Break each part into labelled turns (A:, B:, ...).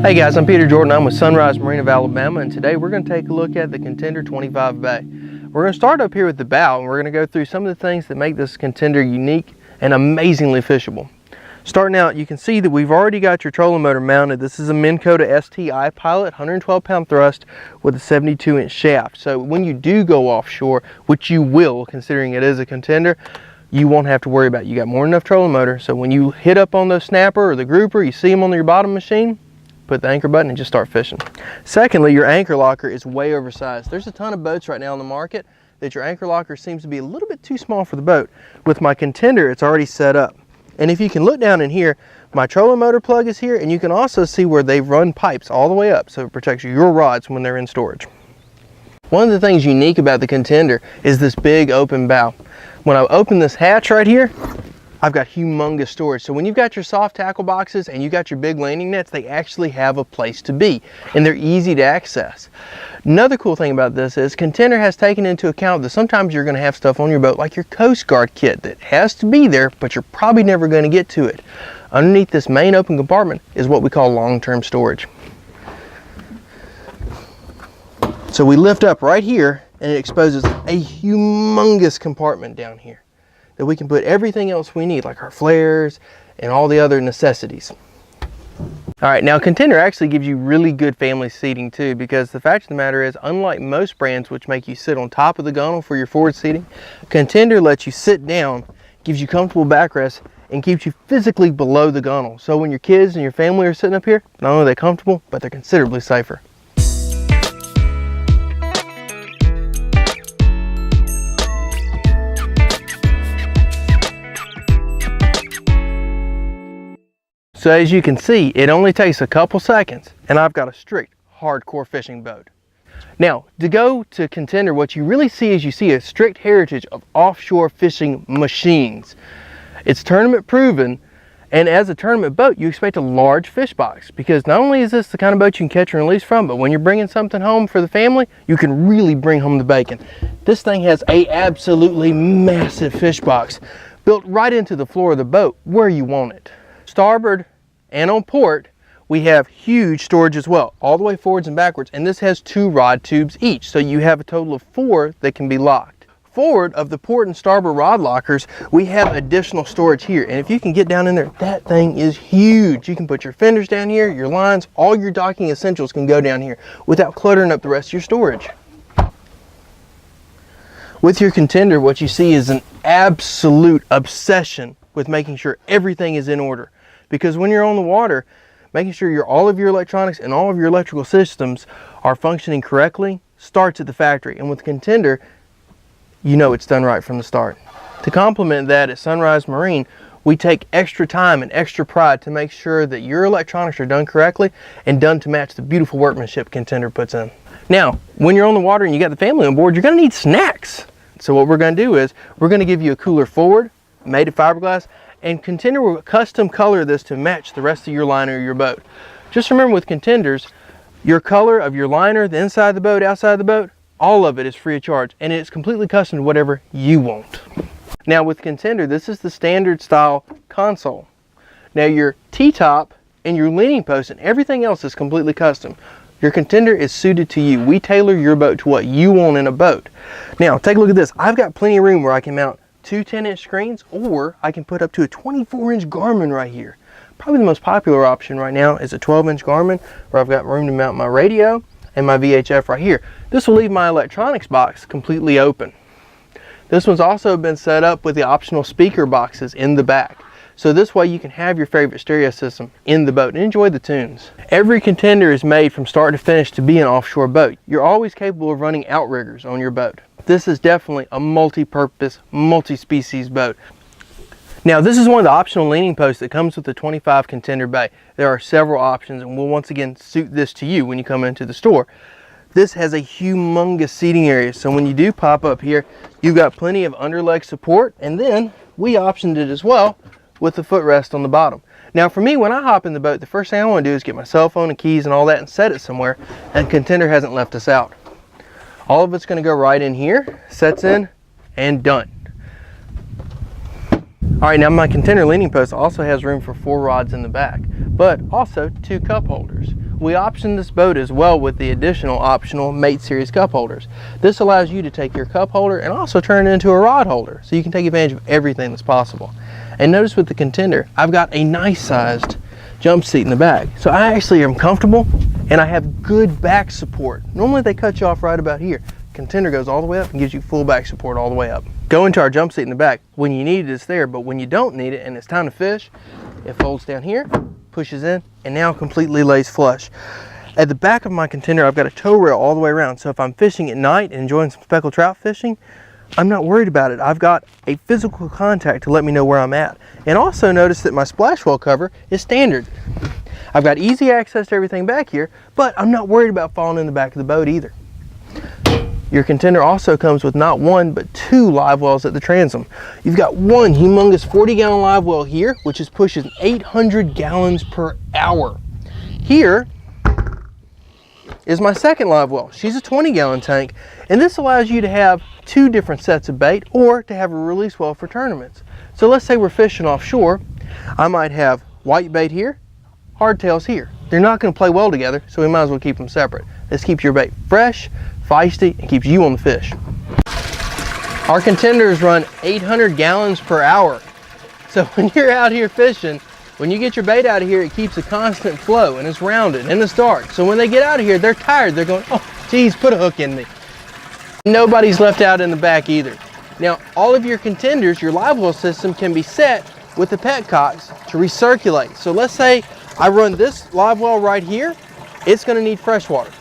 A: Hey guys, I'm Peter Jordan. I'm with Sunrise Marine of Alabama, and today we're going to take a look at the Contender 25 Bay. We're going to start up here with the bow, and we're going to go through some of the things that make this Contender unique and amazingly fishable. Starting out, you can see that we've already got your trolling motor mounted. This is a Minn Kota STI Pilot 112-pound thrust with a 72-inch shaft. So when you do go offshore, which you will, considering it is a Contender, you won't have to worry about it. You got more than enough trolling motor. So when you hit up on the snapper or the grouper, you see them on your bottom machine, put the anchor button and just start fishing. Secondly, your anchor locker is way oversized. There's a ton of boats right now on the market that your anchor locker seems to be a little bit too small for the boat. With my Contender, it's already set up. And if you can look down in here, my trolling motor plug is here, and you can also see where they've run pipes all the way up, so it protects your rods when they're in storage. One of the things unique about the Contender is this big open bow. When I open this hatch right here, I've got humongous storage. So when you've got your soft tackle boxes and you got your big landing nets, they actually have a place to be, and they're easy to access. Another cool thing about this is Contender has taken into account that sometimes you're going to have stuff on your boat like your Coast Guard kit that has to be there, but you're probably never going to get to it. Underneath this main open compartment is what we call long-term storage. So we lift up right here and it exposes a humongous compartment down here that we can put everything else we need, like our flares and all the other necessities. All right, now Contender actually gives you really good family seating too, because the fact of the matter is, unlike most brands which make you sit on top of the gunnel for your forward seating, Contender lets you sit down, gives you comfortable backrest, and keeps you physically below the gunnel. So when your kids and your family are sitting up here, not only are they comfortable, but they're considerably safer. So as you can see, it only takes a couple seconds and I've got a strict hardcore fishing boat. Now, to go to Contender, what you really see is you see a strict heritage of offshore fishing machines. It's tournament proven, and as a tournament boat, you expect a large fish box, because not only is this the kind of boat you can catch and release from, but when you're bringing something home for the family, you can really bring home the bacon. This thing has a absolutely massive fish box built right into the floor of the boat where you want it. Starboard and on port, we have huge storage as well, all the way forwards and backwards, and this has 2 rod tubes each, so you have a total of 4 that can be locked. Forward of the port and starboard rod lockers, we have additional storage here, and if you can get down in there, that thing is huge. You can put your fenders down here, your lines, all your docking essentials can go down here without cluttering up the rest of your storage. With your Contender, what you see is an absolute obsession with making sure everything is in order. Because when you're on the water, making sure all of your electronics and all of your electrical systems are functioning correctly starts at the factory. And with Contender, you know it's done right from the start. To complement that, at Sunrise Marine, we take extra time and extra pride to make sure that your electronics are done correctly and done to match the beautiful workmanship Contender puts in. Now, when you're on the water and you got the family on board, you're going to need snacks. So what we're going to do is we're going to give you a cooler forward, made of fiberglass, and Contender will custom color this to match the rest of your liner of your boat. Just remember, with Contenders, your color of your liner, the inside of the boat, outside of the boat, all of it is free of charge, and it's completely custom to whatever you want. Now with Contender, this is the standard style console. Now your T-top and your leaning post and everything else is completely custom. Your Contender is suited to you. We tailor your boat to what you want in a boat. Now take a look at this. I've got plenty of room where I can mount 2 10-inch screens, or I can put up to a 24-inch Garmin right here. Probably the most popular option right now is a 12-inch Garmin, where I've got room to mount my radio and my VHF right here. This will leave my electronics box completely open. This one's also been set up with the optional speaker boxes in the back. So this way you can have your favorite stereo system in the boat and enjoy the tunes. Every Contender is made from start to finish to be an offshore boat. You're always capable of running outriggers on your boat. This is definitely a multi-purpose, multi-species boat. Now this is one of the optional leaning posts that comes with the 25 Contender Bay. There are several options, and we'll once again suit this to you when you come into the store. This has a humongous seating area, so when you do pop up here, you've got plenty of underleg support, and then we optioned it as well with the footrest on the bottom. Now for me, when I hop in the boat, the first thing I want to do is get my cell phone and keys and all that and set it somewhere, and Contender hasn't left us out. All of it's going to go right in here, sets in, and done. All right, now my Contender leaning post also has room for 4 rods in the back, but also 2 cup holders. We optioned this boat as well with the additional optional Mate Series cup holders. This allows you to take your cup holder and also turn it into a rod holder, so you can take advantage of everything that's possible. And notice with the Contender, I've got a nice sized jump seat in the back. So I actually am comfortable and I have good back support. Normally they cut you off right about here. Contender goes all the way up and gives you full back support all the way up. Go into our jump seat in the back. When you need it, it's there, but when you don't need it and it's time to fish, it folds down here, pushes in, and now completely lays flush. At the back of my Contender, I've got a tow rail all the way around, so if I'm fishing at night and enjoying some speckled trout fishing, I'm not worried about it. I've got a physical contact to let me know where I'm at. And also notice that my splash well cover is standard. I've got easy access to everything back here, but I'm not worried about falling in the back of the boat either. Your Contender also comes with not 1, but 2 live wells at the transom. You've got one humongous 40-gallon live well here, which is pushing 800 gallons per hour. Here is my second live well. She's a 20-gallon tank, and this allows you to have 2 different sets of bait or to have a release well for tournaments. So let's say we're fishing offshore. I might have white bait here, hardtails here. They're not going to play well together, so we might as well keep them separate. This keeps your bait fresh, feisty, and keeps you on the fish. Our Contenders run 800 gallons per hour. So when you're out here fishing, when you get your bait out of here, it keeps a constant flow and it's rounded and it's dark. So when they get out of here, they're tired. They're going, oh, geez, put a hook in me. Nobody's left out in the back either. Now, all of your Contenders, your live well system can be set with the petcocks to recirculate. So let's say I run this live well right here, it's going to need fresh water.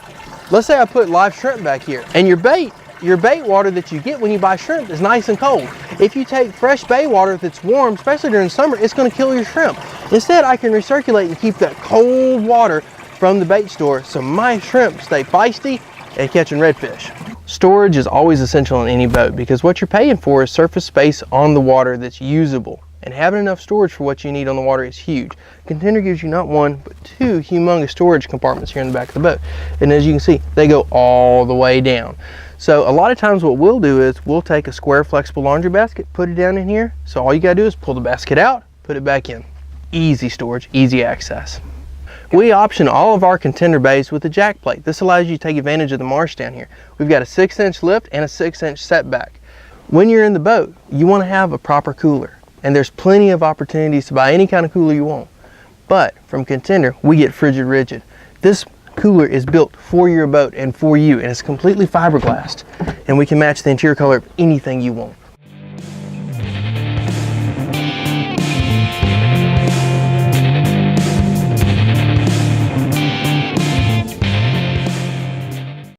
A: Let's say I put live shrimp back here, and your bait water that you get when you buy shrimp is nice and cold. If you take fresh bay water that's warm, especially during summer, it's going to kill your shrimp. Instead, I can recirculate and keep that cold water from the bait store so my shrimp stay feisty and catching redfish. Storage is always essential in any boat because what you're paying for is surface space on the water that's usable. And having enough storage for what you need on the water is huge. Contender gives you not 1, but 2 humongous storage compartments here in the back of the boat. And as you can see, they go all the way down. So a lot of times what we'll do is we'll take a square flexible laundry basket, put it down in here. So all you gotta do is pull the basket out, put it back in. Easy storage, easy access. We option all of our Contender bays with a jack plate. This allows you to take advantage of the marsh down here. We've got a 6-inch lift and a 6-inch setback. When you're in the boat, you wanna have a proper cooler. And there's plenty of opportunities to buy any kind of cooler you want. But from Contender, we get frigid rigid. This cooler is built for your boat and for you, and it's completely fiberglassed. And we can match the interior color of anything you want.